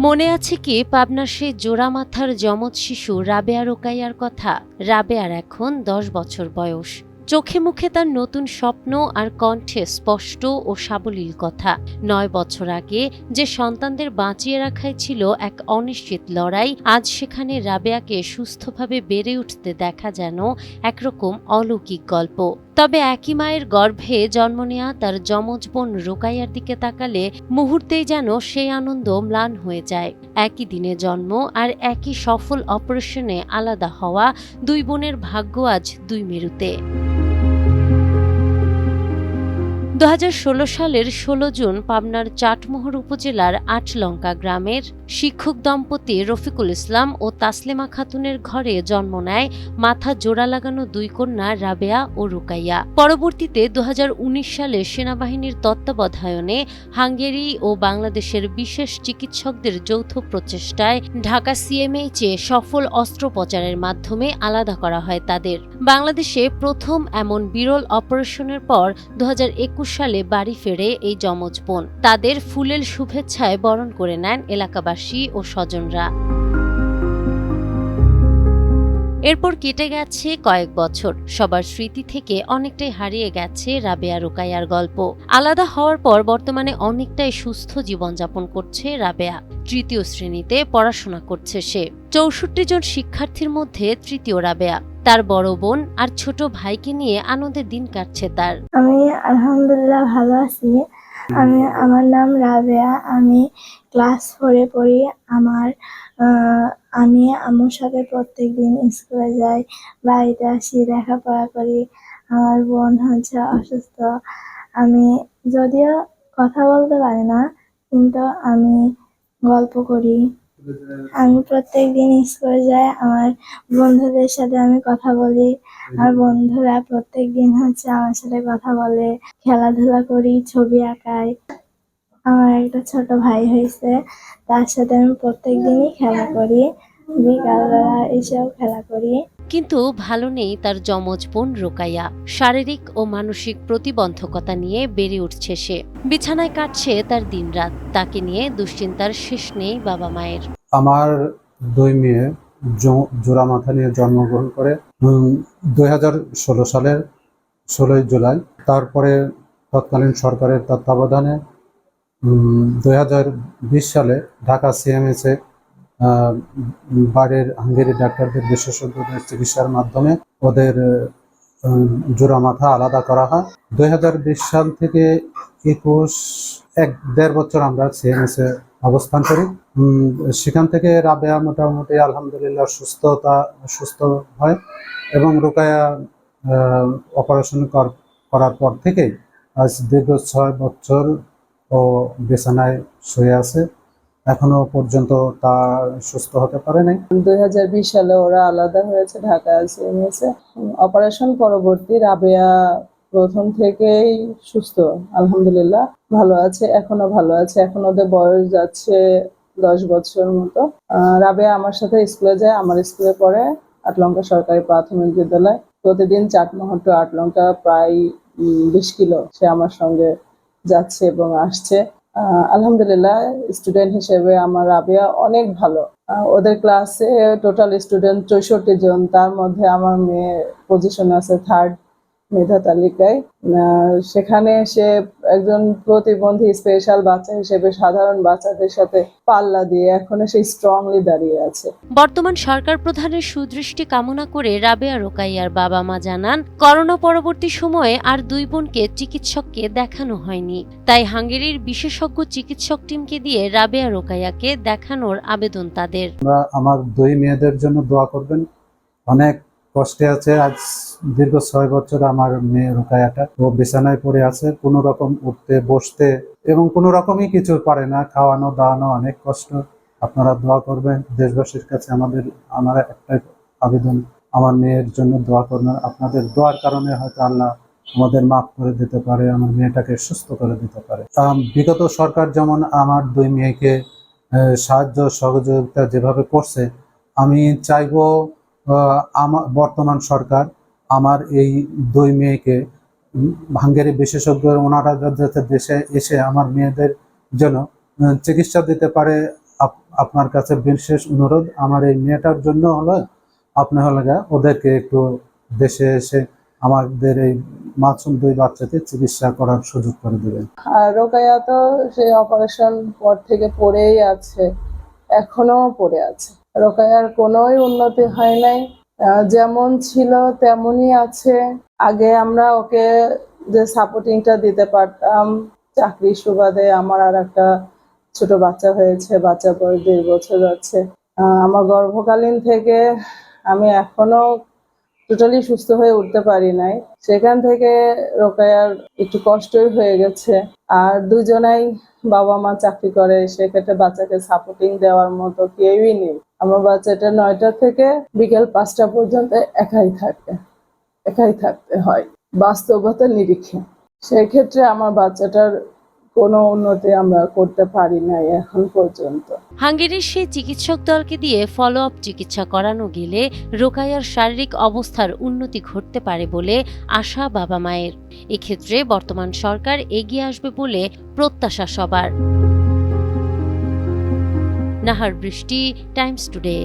মনে আছে কি পাবনার সেই জোড়া মাথার যমজ শিশু রাবেয়া রোকাইয়ার কথা? রাবেয়ার এখন ১০ বছর বয়স। চোখে মুখে তার নতুন স্বপ্ন আর কণ্ঠে স্পষ্ট ও সাবলীল কথা। ৯ বছর আগে যে সন্তানদের বাঁচিয়ে রাখাই ছিল এক অনিশ্চিত লড়াই, আজ সেখানে রাবেয়াকে সুস্থভাবে বেড়ে উঠতে দেখা যেন একরকম অলৌকিক গল্প। তবে একই মায়ের গর্ভে জন্ম নেয়া তার যমজ বোন রোকাইয়ার দিকে তাকালে মুহূর্তেই যেন সেই আনন্দ ম্লান হয়ে যায়। একই দিনে জন্ম আর একই সফল অপারেশনে আলাদা হওয়া দুই বোনের ভাগ্য আজ দুই মেরুতে। ২০১৬ সালের ১৬ জুন পাবনার চাটমোহর উপজেলার আটলঙ্কা গ্রামের শিক্ষক দম্পতি রফিকুল ইসলাম ও তাসলিমা খাতুনের ঘরে জন্ম নেয় মাথা জোড়া লাগানো দুই কন্যা রাবেয়া ও রুকাইয়া। পরবর্তীতে ২০১৯ সালে সেনাবাহিনীর তত্ত্বাবধানে হাঙ্গেরি ও বাংলাদেশের বিশেষ চিকিৎসকদের যৌথ প্রচেষ্টায় ঢাকা সিএমএইচে সফল অস্ত্রোপচারের মাধ্যমে আলাদা করা হয় তাদের। বাংলাদেশে প্রথম এমন বিরল অপারেশনের পর ২০২১ সালে বাড়ি ফেরে এই যমজ বোন। তাদের ফুলেল শুভেচ্ছায় বরণ করে নেন এলাকাবাসী ও স্বজনরা। এরপর কেটে গেছে কয়েক বছর। সবার স্মৃতি থেকে অনেকটাই হারিয়ে গেছে রাবেয়া রোকাইয়ার গল্প। আলাদা হওয়ার পর বর্তমানে অনেকটাই সুস্থ জীবনযাপন করছে রাবেয়া। ৩য় শ্রেণীতে পড়াশোনা করছে সে। ৬৪ জন শিক্ষার্থীর মধ্যে তৃতীয় রাবেয়া। তার বড় বোন আর ছোট ভাইকে নিয়ে আনন্দের দিন কাটছে তার। আমি আলহামদুলিল্লাহ ভালো আছি। আমার নাম রাবেয়া। আমি ক্লাস 4-এ পড়ি। আমি আম্মুর সাথে প্রত্যেকদিন স্কুলে যাই, বাড়িতে আসি, লেখাপড়া করি। আমার বোন হচ্ছে অসুস্থ। আমি যদিও কথা বলতে পারি না, কিন্তু আমি গল্প করি। আমি প্রত্যেকদিন স্কুলে যাই, আমার বন্ধুদের সাথে আমি কথা বলি। আর বন্ধুরা প্রত্যেকদিন হচ্ছে আমার সাথে কথা বলে, খেলাধুলা করি, ছবি আঁকাই। আমার একটা ছোট ভাই হয়েছে, তার সাথে আমি প্রত্যেকদিনই খেলা করি, বিকালবেলা এসেও খেলা করি। কিন্তু ভালো নেই তার যমজ বোন রোকাইয়া। শারীরিক ও মানসিক প্রতিবন্ধকতা নিয়ে বেড়ে উঠছে সে। বিছানায় কাটছে তার দিনরাত। তাকে নিয়ে দুশ্চিন্তার শেষ নেই বাবা মায়ের। আমার দুই মেয়ে জোড়া মাথা নিয়ে জন্মগ্রহণ করে ২০১৬ সালের ১৬ই জুলাই। তারপরে তৎকালীন সরকারের তত্ত্বাবধানে ২০২০ সালে ঢাকা সিএমএইচে বাইরের হাঙ্গেরি ডাক্তারদের বিশেষজ্ঞদের চিকিৎসার মাধ্যমে ওদের জোড়া মাথা আলাদা করা হয়। ২০২০ সাল থেকে ১.৫ বছর আমরা সিএমএইচে অবস্থান করি। সেখান থেকে রাবেয়া মোটামুটি আলহামদুলিল্লাহ সুস্থ হয় এবং রোকায়া অপারেশন করার পর থেকেই আজ দীর্ঘ ৬ বছর ও বিছানায় শুয়ে আছে। এখনো পর্যন্ত তা সুস্থ হতে পারে নাই। ২০২০ সালে ওরা আলাদা হয়েছে ঢাকা সিএমএইচে। অপারেশন পরবর্তী রাবেয়া প্রথম থেকেই সুস্থ, আলহামদুলিল্লাহ ভালো আছে, এখনো ভালো আছে। এখন ওদের বয়স যাচ্ছে ১০ বছর মতো। রাবেয়া আমার সাথে স্কুলে যায়, আমার স্কুলে পড়ে আটলঙ্কা সরকারি প্রাথমিক বিদ্যালয়। প্রতিদিন চাটমোহর টু আটলঙ্কা প্রায় ২০ কিলো সে আমার সঙ্গে যাচ্ছে এবং আসছে। আলহামদুলিল্লাহ স্টুডেন্ট হিসেবে আমার রাবেয়া অনেক ভালো। ওদের ক্লাসে টোটাল স্টুডেন্ট ৬৪ জন, তার মধ্যে আমার মেয়ে পজিশন আছে 3rd মেধা তালিকায়। সেখানে সে একজন প্রতিবন্ধী স্পেশাল বাচ্চা হিসেবে সাধারণ বাচ্চাদের সাথে পাল্লা দিয়ে এখনো সে স্ট্রংলি দাঁড়িয়ে আছে। বর্তমান সরকার প্রধানের সুদৃষ্টি কামনা করে রাবেয়া রোকাইয়ার বাবা মা জানান, করোনা পরবর্তী সময়ে আর দুই বোনকে চিকিৎসককে দেখানো হয়নি। তাই হাঙ্গেরির বিশেষজ্ঞ চিকিৎসক টিমকে দিয়ে রাবেয়া রোকাইয়াকে দেখানোর আবেদন তাদের। আমার দুই মেয়েদের জন্য দোয়া করবেন। অনেক কষ্টে আছে। আজ দীর্ঘ ৬ বছর আমার মেয়ে রোকায়াটা ও বিছানায় পড়ে আছে, কোনো রকম উঠতে বসতে এবং কোনো রকমই কিছু পারে না, খাওয়ানো দাওয়ানো অনেক কষ্ট। আপনারা দোয়া করবেন। দেশবাসীর কাছে আমার একটা আবেদন, আমার মেয়ের জন্য দোয়া করবেন। আপনাদের দোয়ার কারণে হয়তো আল্লাহ আমাদের মাফ করে দিতে পারে, আমার মেয়েটাকে সুস্থ করে দিতে পারে। বিগত সরকার যেমন আমার দুই মেয়েকে সাহায্য সহযোগিতা যেভাবে করছে, আমি চাইবো আমার বর্তমান সরকার আমার এই দুই মেয়েকে হাঙ্গেরি বিশেষজ্ঞ ওনারা যাতে দেশে এসে আমার মেয়েদের জন্য চিকিৎসা দিতে পারে, আপনার কাছে বিশেষ অনুরোধ, আমার এই মেয়েটার জন্য হলো আপনি হলে ওদেরকে একটু দেশে এসে আমাদের এই মাসুম 2 বাচ্চাকে চিকিৎসা করার সুযোগ করে দেবেন। আর রোকায়া তো সেই অপারেশন পর থেকে পড়েই আছে, এখনো পড়ে আছে। রোকায়ার কোনোই উন্নতি হয় নাই, যেমন ছিল তেমনই আছে। আগে আমরা ওকে যে সাপোর্টিংটা দিতে পারতাম, চাকরির সুবাদে আমার আর একটা ছোট বাচ্চা হয়েছে, বাচ্চার বয়স 1.5 বছর আছে। আমার গর্ভকালীন থেকে আমি এখনো টোটালি সুস্থ হয়ে উঠতে পারি নাই। সেখান থেকে রোকায়ার একটু কষ্টই হয়ে গেছে। আর দুজনাই বাবা মা চাকরি করে, সেক্ষেত্রে বাচ্চাকে সাপোর্টিং দেওয়ার মতো কেউই নেই। আমার বাচ্চাটা 9টা থেকে বিকেল 5টা পর্যন্ত একাই থাকতে হয় বাস্তবতার নিরিখে। সেক্ষেত্রে আমার বাচ্চাটার কোনো উন্নতি আমরা করতে পারি নাই এখন পর্যন্ত। হাঙ্গেরির সেই চিকিৎসক দলকে দিয়ে ফলো আপ চিকিৎসা করানো গেলে রোকায়ার শারীরিক অবস্থার উন্নতি ঘটতে পারে বলে আশা বাবা মায়ের। এক্ষেত্রে বর্তমান সরকার এগিয়ে আসবে বলে প্রত্যাশা সবার। নাহার বৃষ্টি, টাইমস টুডে।